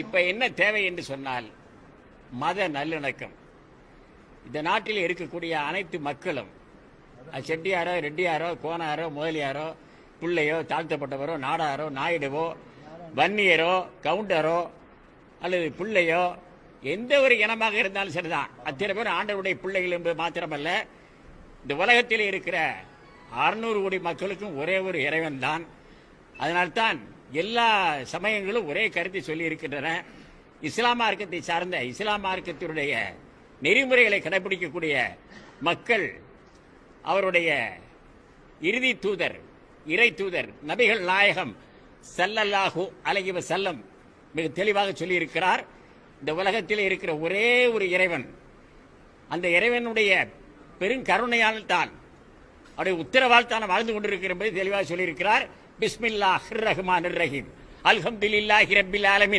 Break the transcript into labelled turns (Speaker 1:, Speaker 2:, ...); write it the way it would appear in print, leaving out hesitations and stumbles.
Speaker 1: இப்ப என்ன தேவை என்று சொன்னால் மத நல்லிணக்கம். இந்த நாட்டில் இருக்கக்கூடிய அனைத்து மக்களும், செட்டியாரோ ரெட்டியாரோ கோனாரோ முதலியாரோ பிள்ளையோ தாழ்த்தப்பட்டவரோ நாடாரோ நாயுடுவோ வன்னியரோ கவுண்டரோ அல்லது பிள்ளையோ எந்த ஒரு இனமாக இருந்தாலும் சரிதான், அத்தனை பேர் ஆண்டவருடைய பிள்ளைகள் என்பது மாத்திரமல்ல, இந்த உலகத்தில் இருக்கிற 600 கோடி மக்களுக்கும் ஒரே ஒரு இறைவன் தான். அதனால்தான் எல்லா சமயங்களும் ஒரே கருத்தை சொல்லி இருக்கின்றன. இஸ்லாம் மார்க்கத்தை சார்ந்த இஸ்லாம் மார்க்கத்தினுடைய நெறிமுறைகளை கடைபிடிக்கக்கூடிய மக்கள் அவருடைய இறுதி தூதர் இறை தூதர் நபிகள் நாயகம் ஸல்லல்லாஹு அலைஹி வஸல்லம் மிக தெளிவாக சொல்லி இருக்கிறார், இந்த உலகத்தில் இருக்கிற ஒரே ஒரு இறைவன், அந்த இறைவனுடைய பெருங்கருணையால் தான் அவருடைய உத்தரவால் தான் வாழ்ந்து கொண்டிருக்கிற என்பதை தெளிவாக சொல்லியிருக்கிறார். பிஸ்மில்லாஹிர் ரஹ்மானிர் ரஹீம், அல்ஹம்துலில்லாஹி ரப்பில் ஆலமீன்.